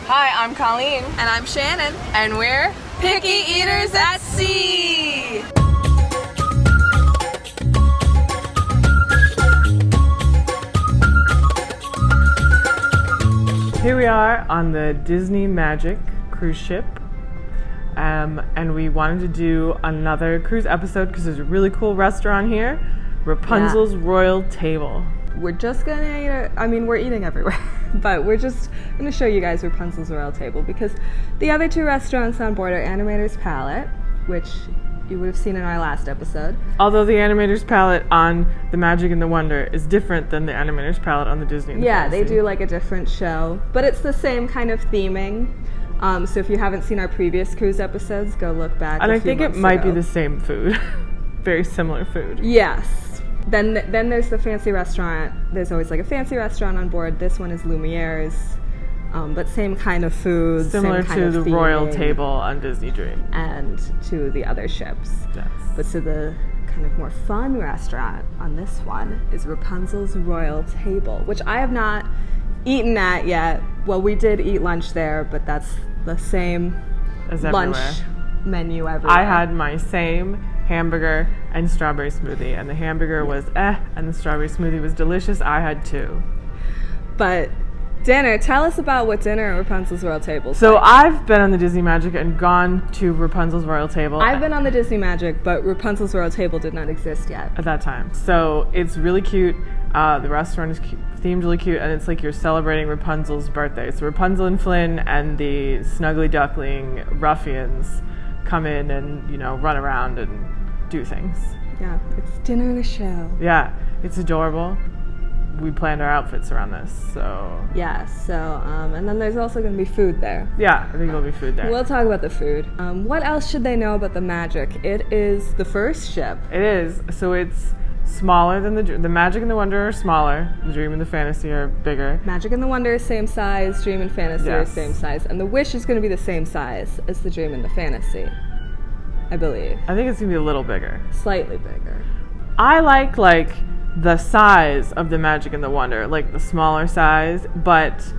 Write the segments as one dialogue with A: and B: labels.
A: Hi, I'm Colleen.
B: And I'm Shannen.
A: And we're
B: Picky Eaters at Sea!
C: Here we are on the Disney Magic cruise ship. And we wanted to do another cruise episode because there's a really cool restaurant here, Rapunzel's Royal Table.
B: We're just gonna eat it. I mean, we're eating everywhere, but we're just gonna show you guys Rapunzel's Royal Table because the other two restaurants on board are Animator's Palette, which you would have seen in our last episode.
C: Although the Animator's Palette on The Magic and the Wonder is different than the Animator's Palette on the Disney and
B: Fantasy. They do like a different show, but it's the same kind of theming. So if you haven't seen our previous cruise episodes, go look back.
C: And I think it might be the same food. Very similar food.
B: Yes. Then there's the fancy restaurant. There's always like a fancy restaurant on board. This one is Lumiere's, but same kind of food.
C: Similar
B: same kind
C: to
B: of
C: the
B: theming,
C: Royal Table on Disney Dream.
B: And to the other ships.
C: Yes.
B: But so the kind of more fun restaurant on this one is Rapunzel's Royal Table, which I have not eaten at yet. Well, we did eat lunch there, but that's the same
C: as
B: lunch menu everywhere.
C: I had my same hamburger and strawberry smoothie, and the hamburger was and the strawberry smoothie was delicious. I had two.
B: But dinner, tell us about what dinner at Rapunzel's Royal Table is.
C: So
B: like.
C: I've been on the Disney Magic and gone to Rapunzel's Royal Table.
B: I've been on the Disney Magic, but Rapunzel's Royal Table did not exist yet.
C: At that time. So it's really cute. The restaurant is themed really cute, and it's like you're celebrating Rapunzel's birthday. So Rapunzel and Flynn and the Snuggly Duckling ruffians come in and, run around and do things.
B: Yeah, it's dinner and a show.
C: Yeah, it's adorable. We planned our outfits around this, so...
B: Yeah, so, and then there's also going to be food there.
C: Yeah, I think there'll be food there.
B: We'll talk about the food. What else should they know about the Magic? It is the first ship.
C: It is. So it's smaller than the Magic and the Wonder are smaller. The Dream and the Fantasy are bigger.
B: Magic and the Wonder is same size. Dream and Fantasy are same size. And the Wish is going to be the same size as the Dream and the Fantasy, I believe.
C: I think it's going to be a little bigger.
B: Slightly bigger.
C: I like the size of the Magic and the Wonder, like the smaller size, but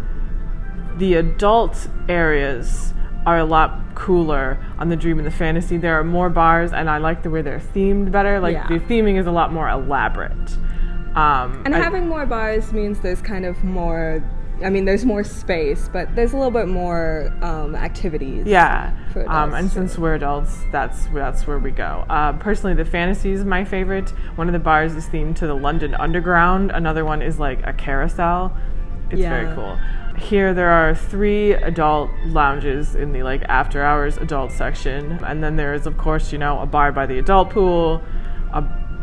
C: the adult areas are a lot cooler on the Dream and the Fantasy. There are more bars, and I like the way they're themed better. The theming is a lot more elaborate.
B: And having more bars means there's kind of more... there's more space, but there's a little bit more activities.
C: Yeah,
B: for adults,
C: and since we're adults, that's where we go. Personally, the Fantasy is my favorite. One of the bars is themed to the London Underground. Another one is like a carousel. It's very cool. Here there are 3 adult lounges in the after hours adult section, and then there is of course a bar by the adult pool,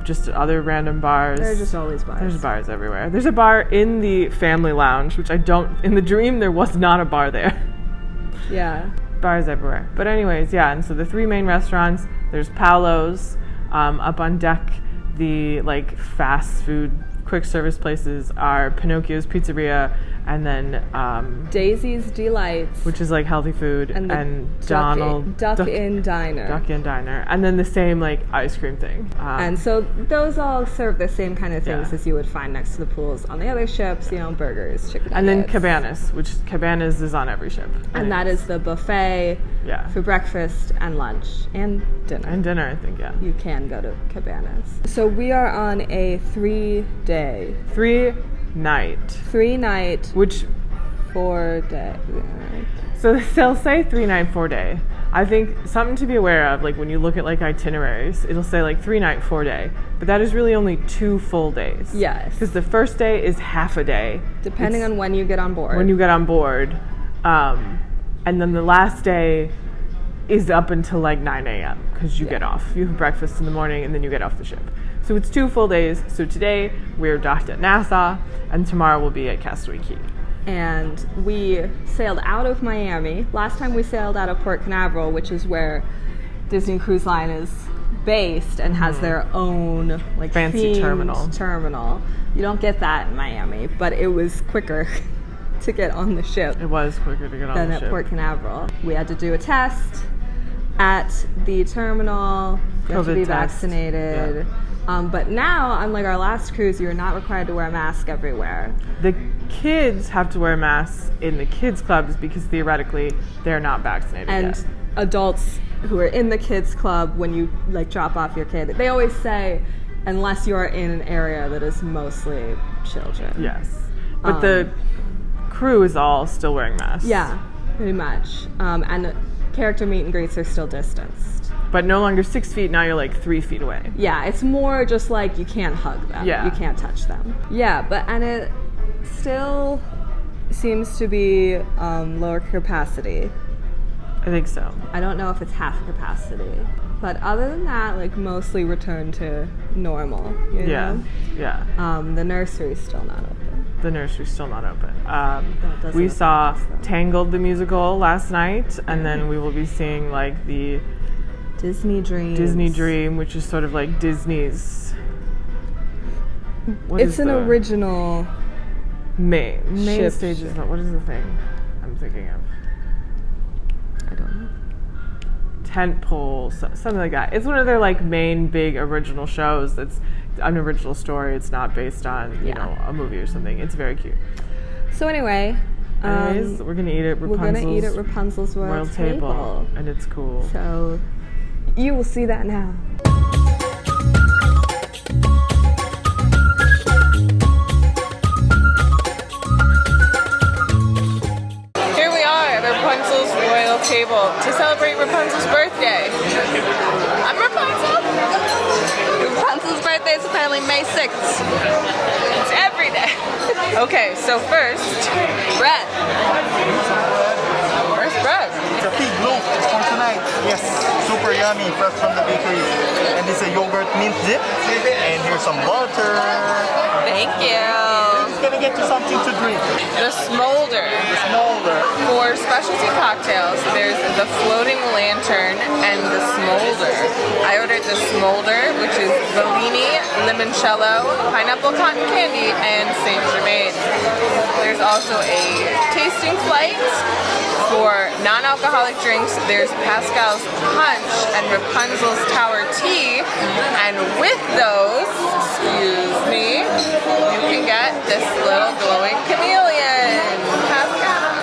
C: just other random bars.
B: There are just always bars.
C: There's bars everywhere. There's a bar in the family lounge, which in the Dream there was not a bar there.
B: Yeah.
C: Bars everywhere. But anyways, and so the 3 main restaurants, there's Paolo's, up on deck, the fast food quick service places are Pinocchio's Pizzeria, and then
B: Daisy's Delights,
C: which is healthy food, and Donald
B: Duck Inn Diner,
C: and then the same ice cream thing.
B: And so those all serve the same kind of things as you would find next to the pools on the other ships. Burgers, chicken nuggets.
C: And then Cabanas is on every ship,
B: and that is the buffet for breakfast and lunch and dinner.
C: And dinner, I think.
B: You can go to Cabanas. So we are on a 3-day.
C: 3-night. Which
B: 4-day.
C: So they'll say 3-night, 4-day. I think something to be aware of, when you look at itineraries, it'll say 3-night, 4-day. But that is really only 2 full days.
B: Yes.
C: Because the first day is half a day.
B: Depending on when you get on board.
C: And then the last day is up until 9 a.m. because you get off. You have breakfast in the morning and then you get off the ship. So it's 2 full days. So today we're docked at Nassau, and tomorrow we'll be at Castaway Cay.
B: And we sailed out of Miami. Last time we sailed out of Port Canaveral, which is where Disney Cruise Line is based and has their own
C: fancy
B: terminal. You don't get that in Miami, but it was quicker to get on the ship.
C: It was quicker to get on the ship
B: than at Port Canaveral. We had to do a test at the terminal. You have to be vaccinated. But now, unlike our last cruise, you're not required to wear a mask everywhere.
C: The kids have to wear masks in the kids clubs because theoretically they're not vaccinated
B: And
C: yet.
B: adults who are in the kids club, when you like drop off your kid, they always say, unless you are in an area that is mostly children.
C: Yes. But the crew is all still wearing masks.
B: Yeah, pretty much. And the character meet and greets are still distanced.
C: But no longer 6 feet, now you're like 3 feet away.
B: Yeah, it's more just like you can't hug them.
C: Yeah.
B: You can't touch them. Yeah, and it still seems to be lower capacity.
C: I think so.
B: I don't know if it's half capacity. But other than that, like mostly returned to normal. You know?
C: Yeah.
B: The nursery's still not open.
C: The nursery's still not open.
B: doesn't
C: We saw
B: affect us, though.
C: Tangled the musical last night, and then we will be seeing like the
B: Disney
C: Dream, which is sort of like Disney's.
B: It's an original
C: main
B: ship
C: stage. Is not, what is the thing I'm thinking of?
B: I don't know.
C: Tentpole, something like that. It's one of their like main big original shows. That's an original story. It's not based on you know a movie or something. It's very cute.
B: So anyway,
C: Anyways, we're gonna eat at
B: Rapunzel's Royal
C: Table, and it's cool.
B: So you will see that now.
C: Here we are at Rapunzel's Royal Table to celebrate Rapunzel's birthday. I'm Rapunzel.
B: Rapunzel's birthday is apparently May 6th.
C: It's every day. Okay, so first,
B: Bread.
C: where's bread?
A: It's a pig loaf for tonight. Yes, super yummy, fresh from the bakery. And this is a yogurt mint dip. And here's some butter.
C: Thank you.
A: It's gonna get you something to drink.
C: The smolder.
A: The smolder.
C: For specialty cocktails, there's the floating lantern and the smolder. I ordered the smolder, which is Bellini, limoncello, pineapple cotton candy, and Saint Germain. There's also a tasting flight. For non-alcoholic drinks, there's Pascal's Punch and Rapunzel's Tower Tea. And with those, excuse me, you can get this little glowing chameleon. Pascal.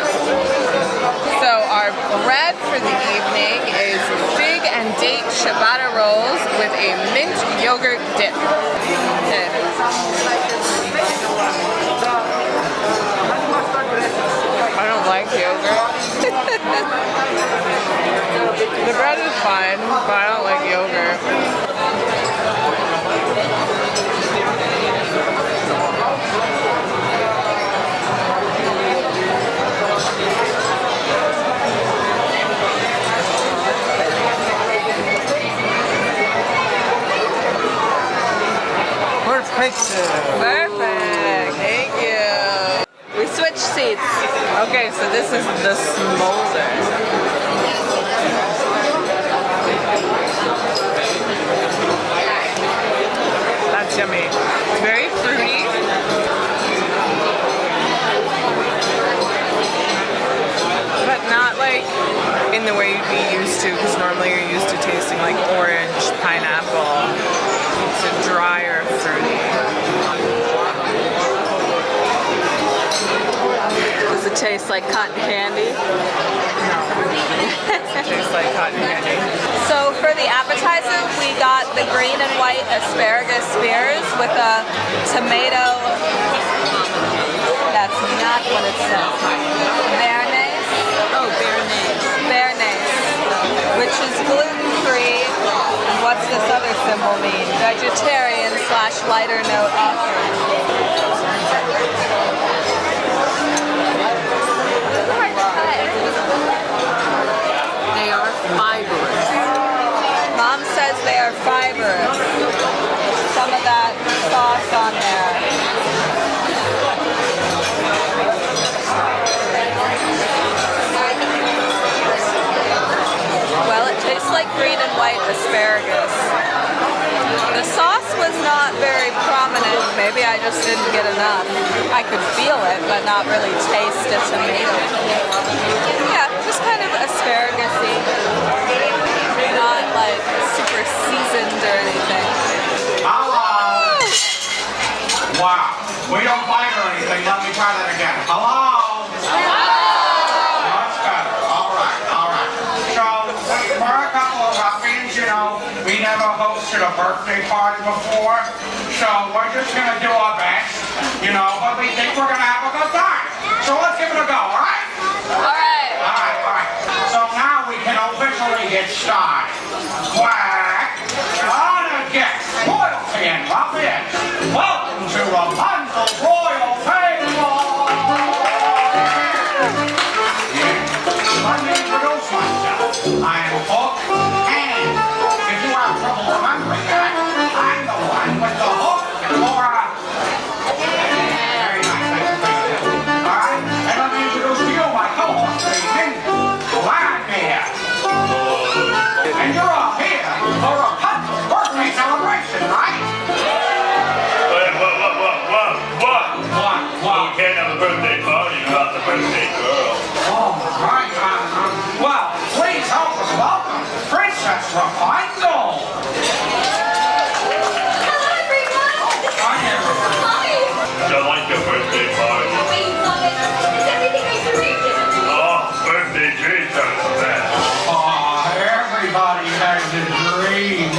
C: So our bread for the evening is fig and date ciabatta rolls with a mint yogurt dip. I don't like yogurt. The bread is fine, but I don't like yogurt. Perfect. Thank you.
B: We switched seats.
C: Okay, so this is the smolder. That's yummy. It's very fruity. But not like in the way you'd be used to, because normally you're used to tasting like orange, pineapple. It's a drier fruity.
B: Does it taste like cotton candy?
C: No. It tastes like cotton candy.
B: So for the appetizer, we got the green and white asparagus spears with a tomato. That's not what it says. Béarnaise. Oh, béarnaise. Béarnaise, which is gluten-free. And what's this other symbol mean? Vegetarian / lighter note offering. They are fibrous. Mom says they are fibrous. Some of that sauce on there. Well, it tastes like green and white asparagus. The sauce was not very prominent. Maybe I just didn't get enough. I could feel it, but not really taste a tomato. Yeah, just kind of asparagus-y. Not like super seasoned or anything.
D: hosted a birthday party before, so we're just gonna do our best, you know, but we think we're gonna have a good time. So let's give it a go, alright?
E: Alright.
D: Alright. So now we can officially get started. Quack! Honored guests, royalty and muffins, welcome to Rapunzel's Royal Table! Let me introduce myself. I am Hook, and if you have trouble remembering that, I'm the one with the hook for very nice. Alright, and let me introduce to you my co-host this evening, Vladimir. And you're all here for Rapunzel's birthday celebration, right?
F: Wait, what?
D: What?
F: We can't have a birthday party without the birthday girl.
D: Oh, right. Well, please help us welcome Princess Rapunzel.
E: Hello, everyone.
D: Hi, everyone.
E: Hi.
F: Don't like the birthday party.
E: I love it. It's everything I dreamed it would be.
F: Oh, birthday dreams are the best.
D: Everybody has a dream.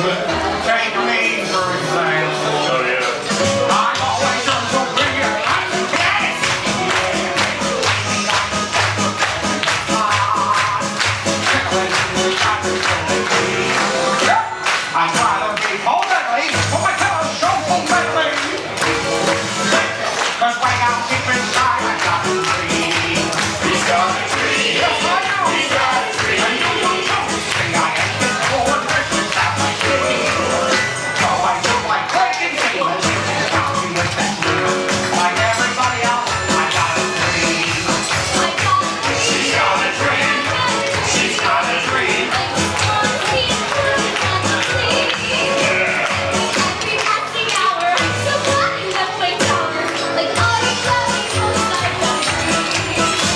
D: Take me, for example.
F: Oh, yeah.
D: I'm always on the bigger happiness. I'd rather be home at least for my television completely. Cause when I'm deep inside, I got a dream. He's got a dream. Yes, I do. He's got a dream. And you don't know. See, I ain't been born Christmas at my dream. So I do like breaking demons. Got me with that dream. Like everybody else, I got a dream. She's got a dream. She's got a dream.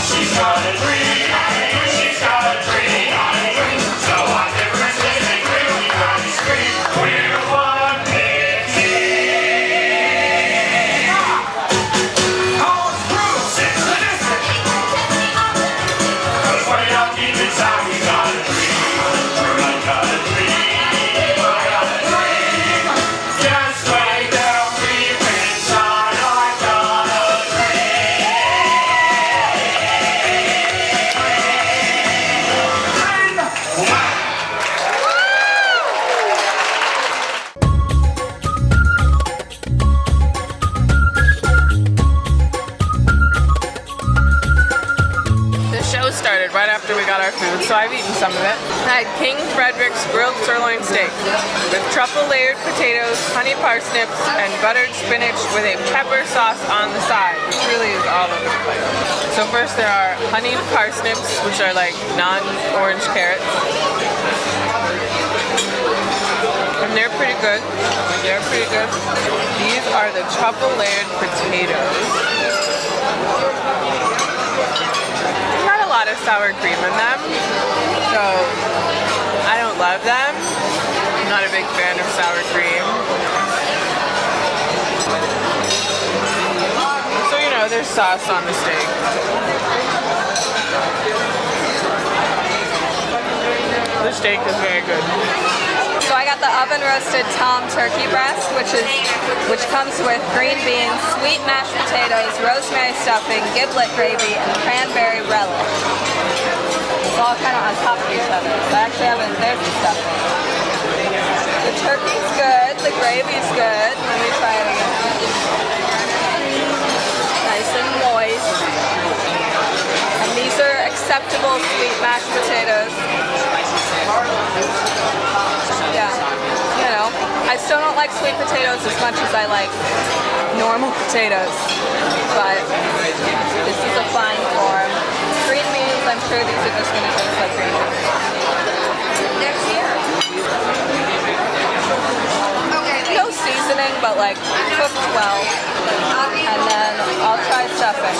D: She's got a dream. She's got a dream. So what difference does it make when we really scream? We're one big team. Oh, it's true. It's sadistic. Cause when you're deep inside, we got a dream. I got a dream. I got a dream. Just way down deep inside, I got a
C: The show started right after we got our food, so I've eaten some of it. I had King Frederick's grilled sirloin steak with truffle layered potatoes, honey parsnips, and buttered spinach with a pepper sauce on the side, which really is all over the place. So first there are honey parsnips, which are like non-orange carrots. And they're pretty good. These are the truffle layered potatoes. Not a lot of sour cream in them, so I don't love them. I'm not a big fan of sour cream. So, you know, there's sauce on the steak. The steak is very good.
B: So I got the oven roasted Tom turkey breast, which comes with green beans, sweet mashed potatoes, rosemary stuffing, giblet gravy, and cranberry relish. It's all kind of on top of each other. So I actually haven't, there's the stuffing. The turkey's good, the gravy's good. Let me try it again. Nice and moist. And these are acceptable sweet mashed potatoes. Yeah, you know, I still don't like sweet potatoes as much as I like normal potatoes, but this is a fine form. Green beans, I'm sure these are just going to taste like green beans. They're here. No seasoning, but like cooked well. And then I'll try stuffing.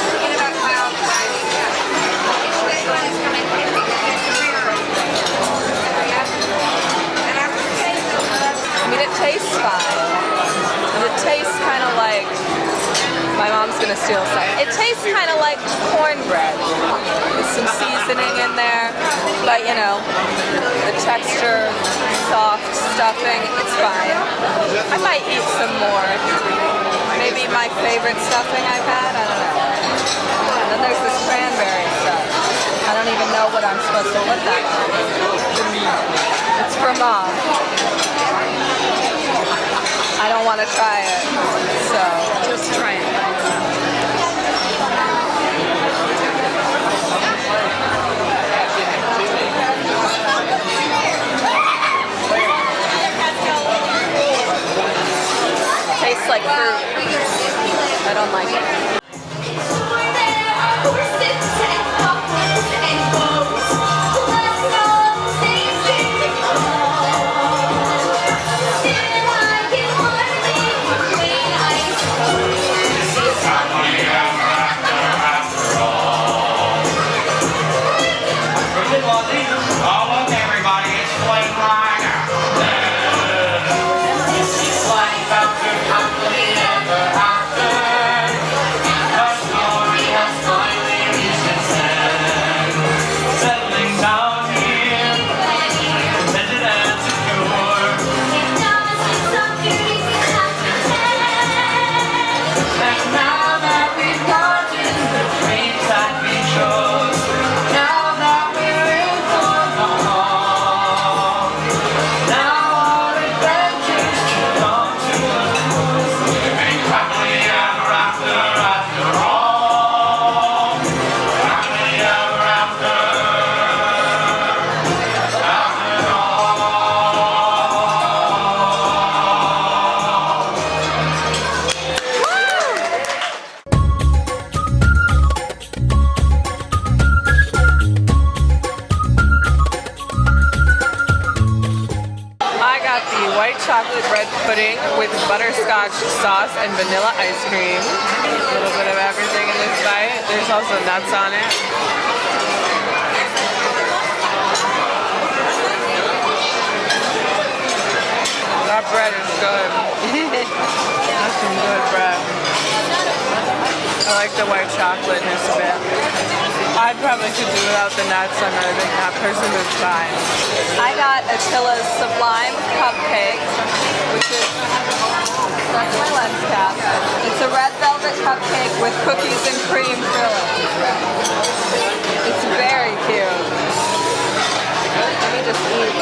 B: I mean, it tastes fine. It tastes kind of like, my mom's gonna steal some. It tastes kind of like cornbread with some seasoning in there. But you know, the texture, soft stuffing, it's fine. I might eat some more. Maybe my favorite stuffing I've had, I don't know. And then there's this cranberry stuff. I don't even know what I'm supposed to put that on. It's for Mom. I don't want to try it, so just try it. Tastes like fruit. I don't like it. Chocolate bread pudding with butterscotch sauce and vanilla ice cream. A little bit of everything in this bite. There's also nuts on it. That bread is good. That's some good bread. I like the white chocolateness of it. I probably could do without the nuts. I'm not a big nut person, but it's fine. I got Attila's Sublime Cupcake, which is, that's my lens cap. It's a red velvet cupcake with cookies and cream filling. It's very cute. Let me just eat.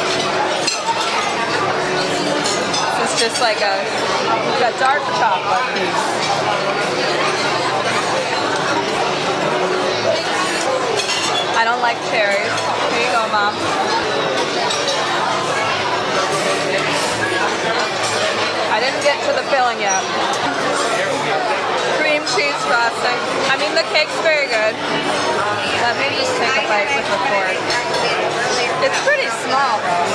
B: It's just like a dark chocolate piece. I don't like cherries. Here you go, Mom. I didn't get to the filling yet. Cream cheese frosting. I mean, the cake's very good. Let me just take a bite with the fork. It's pretty small, though.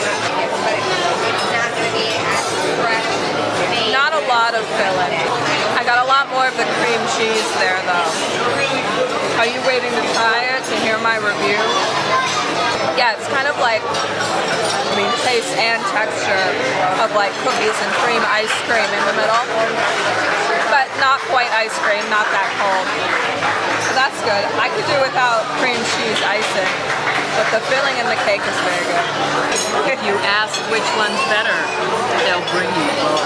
B: Not a lot of filling. I got a lot more of the cream cheese there, though. Are you waiting to try it to hear my review? Yeah, it's kind of like, I mean, taste and texture of like cookies and cream ice cream in the middle. But not quite ice cream, not that cold. So that's good. I could do without cream cheese icing, but the filling in the cake is very good.
G: If you ask which one's better, they'll bring you both.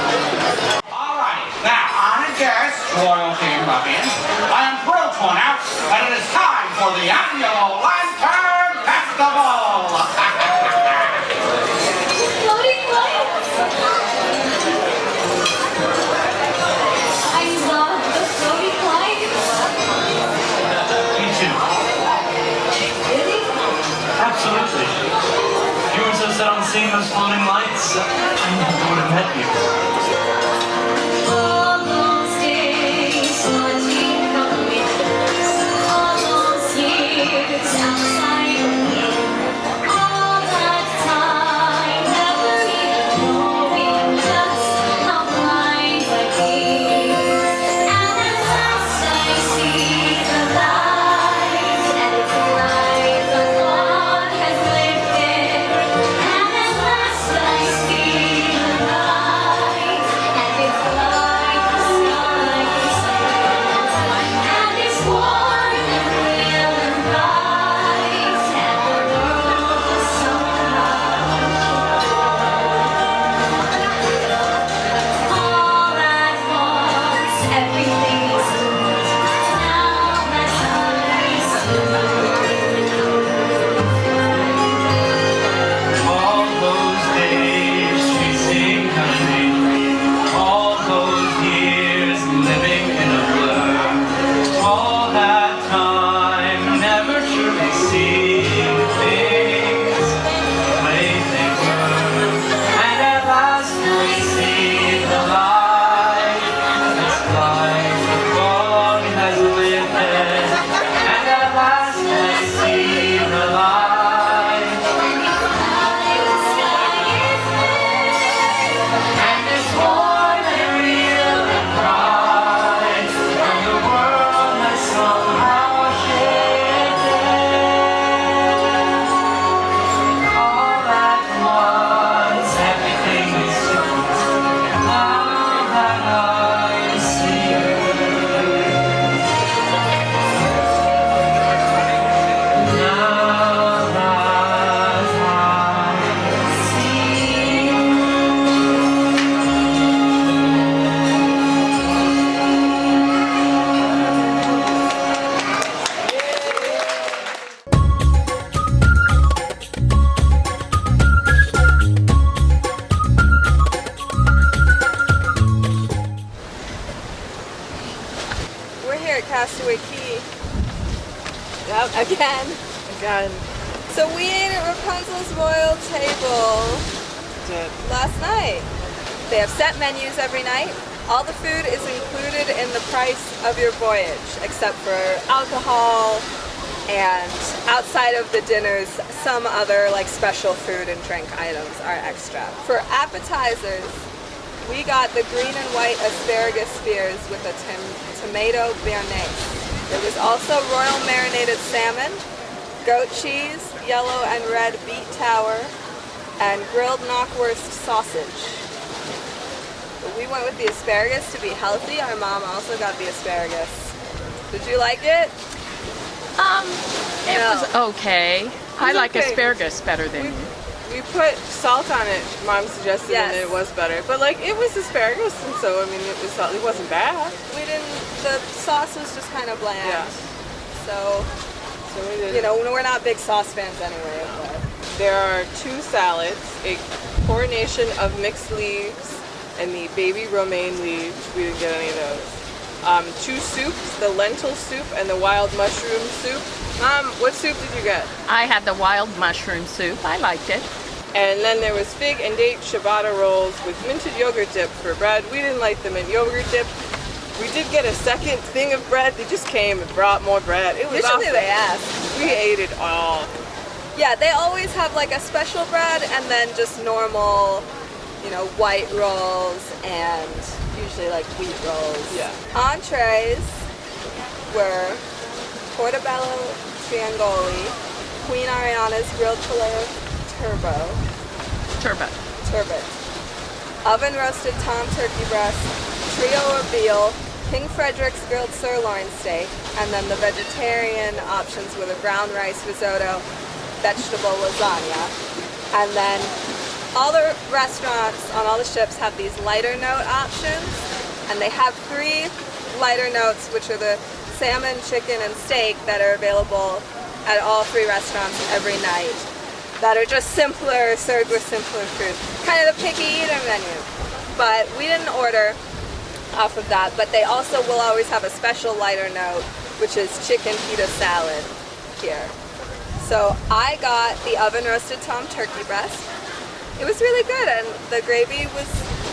D: Alright, now on a guest, royalty muffins, I am thrilled to announce that it is time for the annual Lantern Festival!
E: Floating lights! I love the floating lights!
H: Me too.
E: Really?
H: Absolutely. If you were so set on seeing those floating lights, I never would have met you.
E: All those days watching from windows, all those years outside of me, all that time never even knowing just how blind I've been. And at last I see the light, and it's a light that God has lifted. And at last I see the light.
B: Again.
C: Again.
B: So we ate at Rapunzel's Royal Table last night. They have set menus every night. All the food is included in the price of your voyage, except for alcohol and outside of the dinners, some other like special food and drink items are extra. For appetizers, we got the green and white asparagus spears with a tomato béarnaise. There was also royal marinated salmon, goat cheese, yellow and red beet tower, and grilled knockwurst sausage. But we went with the asparagus to be healthy. Our mom also got the asparagus. Did you like it?
G: It
B: No.
G: was okay. I
C: was
G: like
C: okay.
G: asparagus better than you.
C: We put salt on it, Mom suggested,
B: Yes.
C: and it was better. But like, it was asparagus, and so I mean, it wasn't bad.
B: We didn't, the sauce was just kind of bland.
C: Yeah.
B: So,
C: So we did.
B: you know, we're not big sauce fans anyway. But.
C: There are 2 salads, a coronation of mixed leaves, and the baby romaine leaves. We didn't get any of those. 2 soups, the lentil soup and the wild mushroom soup. Mom, what soup did you get?
G: I had the wild mushroom soup. I liked it.
C: And then there was fig and date ciabatta rolls with minted yogurt dip for bread. We didn't like the mint yogurt dip. We did get a second thing of bread. They just came and brought more bread. It was
B: Usually
C: awesome.
B: they ask.
C: We ate it all.
B: Yeah, they always have like a special bread and then just normal, you know, white rolls and usually like wheat rolls.
C: Yeah.
B: Entrees were portobello triangoli, Queen Ariana's grilled filet turbot, oven roasted tom turkey breast, trio of veal, King Frederick's grilled sirloin steak, and then the vegetarian options were the brown rice risotto, vegetable lasagna. And then all the restaurants on all the ships have these lighter note options, and they have 3 lighter notes, which are the salmon, chicken, and steak that are available at all 3 restaurants every night that are just simpler, served with simpler food. Kind of the picky eater menu. But we didn't order off of that, but they also will always have a special lighter note, which is chicken pita salad here. So I got the oven roasted tom turkey breast. It was really good, and the gravy was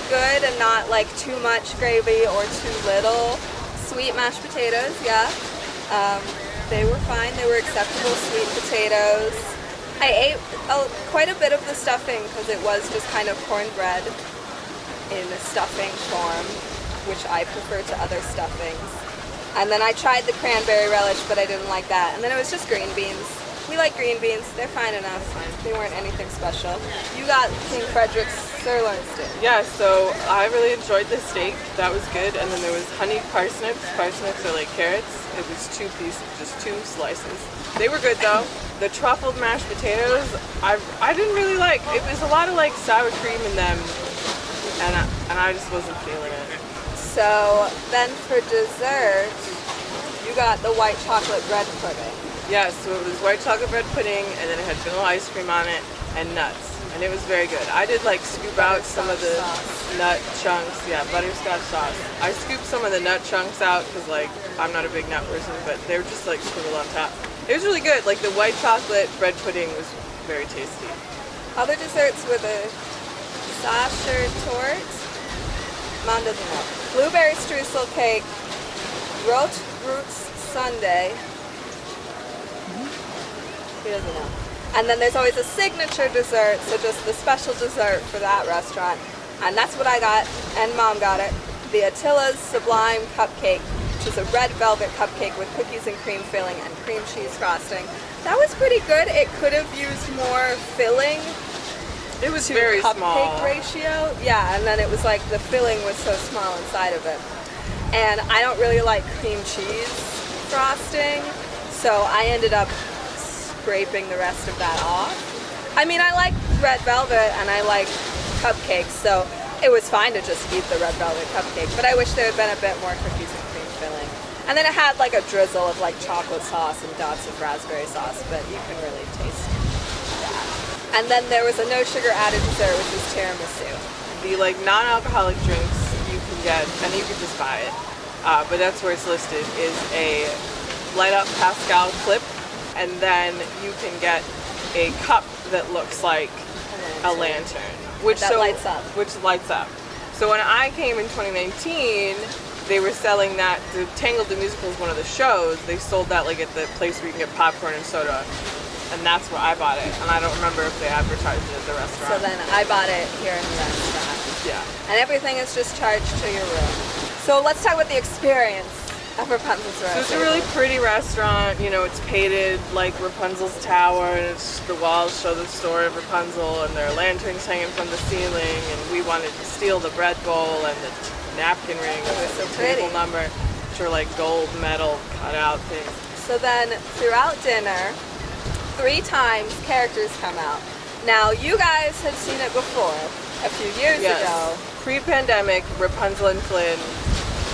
B: good and not like too much gravy or too little. Sweet mashed potatoes, yeah. They were fine. They were acceptable sweet potatoes. I ate quite a bit of the stuffing because it was just kind of cornbread in a stuffing form, which I prefer to other stuffings. And then I tried the cranberry relish, but I didn't like that. And then it was just green beans. We like green beans. They're fine enough. They weren't anything special. You got King Frederick's sirloin steak.
C: Yeah, so I really enjoyed the steak. That was good. And then there was honeyed parsnips. Parsnips are like carrots. It was 2 pieces, just 2 slices. They were good though. The truffled mashed potatoes, I didn't really like. It was a lot of like sour cream in them, and I just wasn't feeling it.
B: So then for dessert, you got the white chocolate bread pudding.
C: Yeah, so it was white chocolate bread pudding, and then it had vanilla ice cream on it, and nuts. And it was very good. I did like scoop out some of the nut chunks. Yeah, butterscotch sauce. I scooped some of the nut chunks out because like I'm not a big nut person, but they were just like scribbled on top. It was really good. Like the white chocolate bread pudding was very tasty.
B: Other desserts were the Sacher tort. Mom doesn't know. Blueberry streusel cake, rote roots sundae. He doesn't know. And then there's always a signature dessert, so just the special dessert for that restaurant. And that's what I got, and Mom got it. The Attila's Sublime Cupcake, which is a red velvet cupcake with cookies and cream filling and cream cheese frosting. That was pretty good. It could have used more filling.
C: It was
B: to
C: very
B: cupcake
C: small.
B: ratio. Yeah, and then it was like the filling was so small inside of it. And I don't really like cream cheese frosting, so I ended up scraping the rest of that off. I mean, I like red velvet and I like cupcakes, so it was fine to just eat the red velvet cupcake, but I wish there had been a bit more cookies and cream filling. And then it had like a drizzle of like chocolate sauce and dots of raspberry sauce, but you can really taste that. And then there was a no sugar added dessert, which is tiramisu.
C: The like non-alcoholic drinks you can get, and you can just buy it, but that's where it's listed, is a light up Pascal clip and then you can get a cup that looks like a lantern, which
B: lights up.
C: Which lights up. So when I came in 2019, they were selling that. The Tangled the Musical is one of the shows. They sold that like at the place where you can get popcorn and soda, and that's where I bought it. And I don't remember if they advertised it at the restaurant.
B: So then I bought it here in the restaurant.
C: Yeah.
B: And everything is just charged to your room. So let's talk about the experience of Rapunzel's
C: So
B: Royal
C: it's a
B: Table.
C: really pretty restaurant. You know, it's painted like Rapunzel's tower, and the walls show the story of Rapunzel, and there are lanterns hanging from the ceiling. And we wanted to steal the bread bowl and the napkin rings
B: They were
C: and
B: so
C: the table
B: pretty.
C: number, which are like gold metal cutout things.
B: So then throughout dinner, 3 times characters come out. Now you guys had seen it before, a few years ago.
C: Pre-pandemic, Rapunzel and Flynn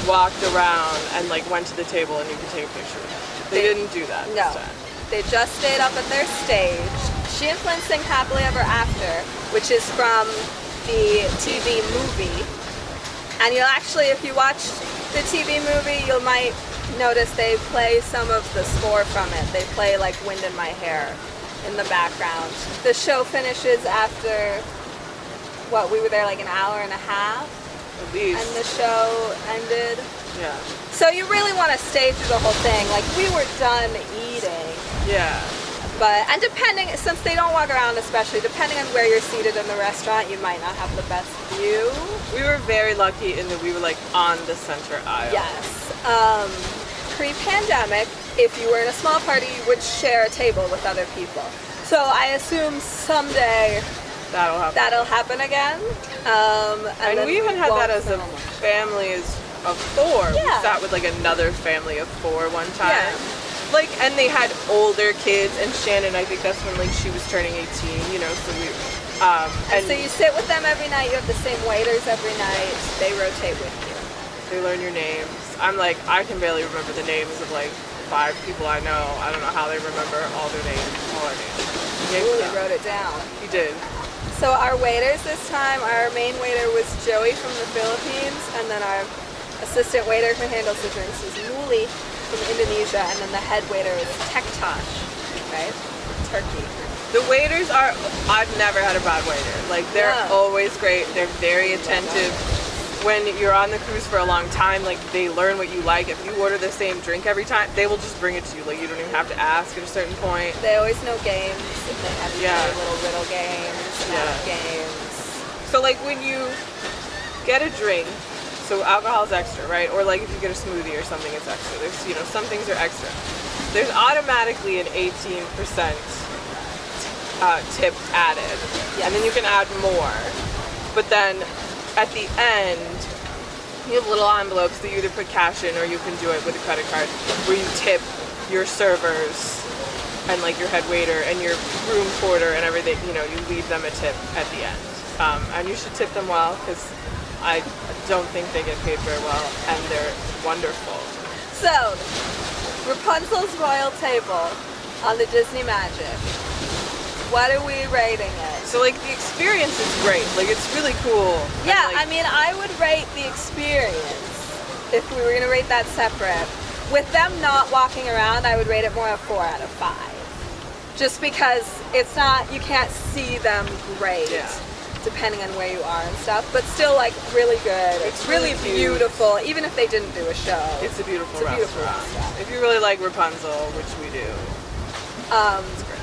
C: walked around and like went to the table and you could take a picture with them. They didn't do that
B: No.
C: this time.
B: They just stayed up at their stage. She and Flynn sing Happily Ever After, which is from the TV movie. And you'll actually, if you watch the TV movie, you might notice they play some of the score from it. They play like Wind in My Hair in the background. The show finishes after, we were there like an hour and a half,
C: At least.
B: and the show ended.
C: Yeah.
B: So you really want to stay through the whole thing. Like, we were done eating.
C: Yeah.
B: And depending, since they don't walk around especially, depending on where you're seated in the restaurant, you might not have the best view.
C: We were very lucky in that we were like on the center aisle.
B: Yes. Pre-pandemic, if you were in a small party, you would share a table with other people. So I assume someday
C: That'll happen.
B: again.
C: And
B: then
C: we even had
B: won't
C: that as a
B: film.
C: family of 4.
B: Yeah.
C: We sat with like another family of 4 one time.
B: Yeah.
C: Like, and they had older kids, and Shannon, I think that's when like she was turning 18, you know, so we,
B: And so you sit with them every night, you have the same waiters every night, they rotate with you.
C: they learn your names. I'm like, I can barely remember the names of like 5 people I know. I don't know how they remember all their names, all our names.
B: Ooh, they wrote it down.
C: You did.
B: So our waiters this time, our main waiter was Joey from the Philippines, and then our assistant waiter who handles the drinks was Muli from Indonesia, and then the head waiter is Tektosh, right? Turkey.
C: The waiters are, I've never had a bad waiter. Like, they're
B: Yeah.
C: always great. They're very attentive. When you're on the cruise for a long time, like, they learn what you like. If you order the same drink every time, they will just bring it to you. Like, you don't even have to ask at a certain point.
B: They always know games, if they have
C: Yeah.
B: little riddle games, map games.
C: So, like, when you get a drink, so alcohol is extra, right? Or, like, if you get a smoothie or something, it's extra. There's, you know, some things are extra. There's automatically an 18% tip added. And then you can add more. But then at the end, you have little envelopes that you either put cash in or you can do it with a credit card where you tip your servers and like your head waiter and your room porter and everything. You know, you leave them a tip at the end. And you should tip them well because I don't think they get paid very well and they're wonderful.
B: So, Rapunzel's Royal Table on the Disney Magic. What are we rating it?
C: So like the experience is great. Like it's really cool. And,
B: Yeah,
C: like,
B: I mean, I would rate the experience, if we were gonna rate that separate. With them not walking around, I would rate it more a 4 out of 5. Just because it's not, you can't see them great,
C: Yeah.
B: depending on where you are and stuff, but still like really good. It's really
C: really cute.
B: beautiful, even if they didn't do a show.
C: it's a beautiful
B: It's a beautiful
C: restaurant.
B: restaurant.
C: If you really like Rapunzel, which we do, it's great.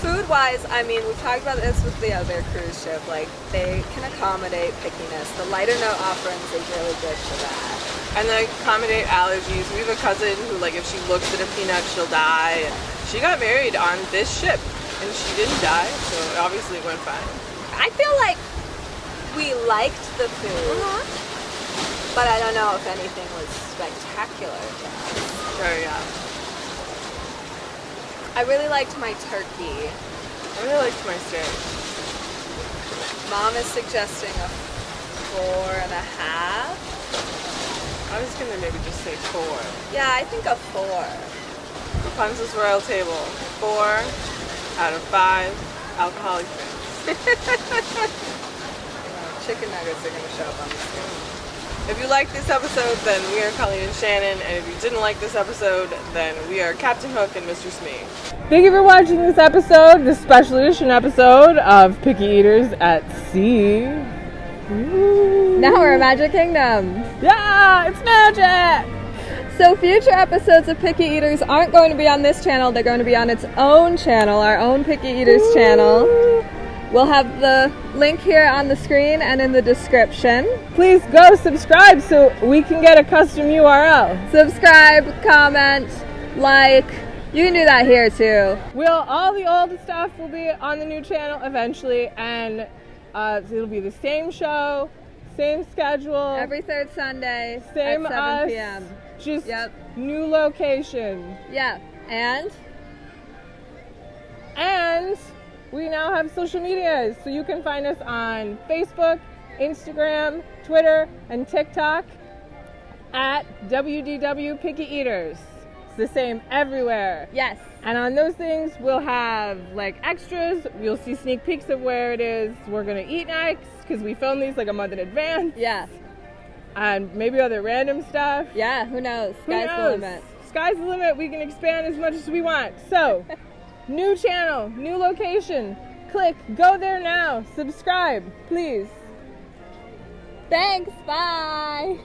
B: Food-wise, I mean, we've talked about this with the other cruise ship. Like, they can accommodate pickiness. The lighter note offerings is really good for that.
C: And they accommodate allergies. We have a cousin who, like, if she looks at a peanut, she'll die. And she got married on this ship, and she didn't die, so obviously it went fine.
B: I feel like we liked the food, but I don't know if anything was spectacular.
C: So yeah,
B: I really liked my turkey.
C: I really liked my steak.
B: Mom is suggesting a 4.5.
C: I was gonna maybe just say 4.
B: Yeah, I think a 4.
C: Rapunzel's Royal Table, 4 out of 5 alcoholic drinks.
B: Chicken nuggets are gonna show up on the screen.
C: If you liked this episode, then we are Colleen and Shannen, and if you didn't like this episode, then we are Captain Hook and Mr. Smee. Thank you for watching this episode, this special edition episode of Picky Eaters at Sea. Ooh.
B: Now we're at Magic Kingdom.
C: Yeah, it's magic!
B: So future episodes of Picky Eaters aren't going to be on this channel. They're going to be on its own channel, our own Picky Eaters channel. We'll have the link here on the screen and in the description.
C: Please go subscribe so we can get a custom URL.
B: Subscribe, comment, like. You can do that here too.
C: All the old stuff will be on the new channel eventually, and it'll be the same show, same schedule.
B: Every third Sunday
C: same
B: at 7
C: us,
B: p.m.
C: Just new location.
B: Yeah, and
C: we now have social medias, so you can find us on Facebook, Instagram, Twitter, and TikTok at WDW Picky Eaters. It's the same everywhere.
B: Yes.
C: And on those things, we'll have like extras. You'll see sneak peeks of where it is we're gonna eat next, because we film these like a month in advance.
B: Yeah.
C: And maybe other random stuff.
B: Yeah, who knows? Sky's the limit.
C: Sky's the limit. We can expand as much as we want. So, new channel, new location. Click, go there now. Subscribe, please.
B: Thanks, bye.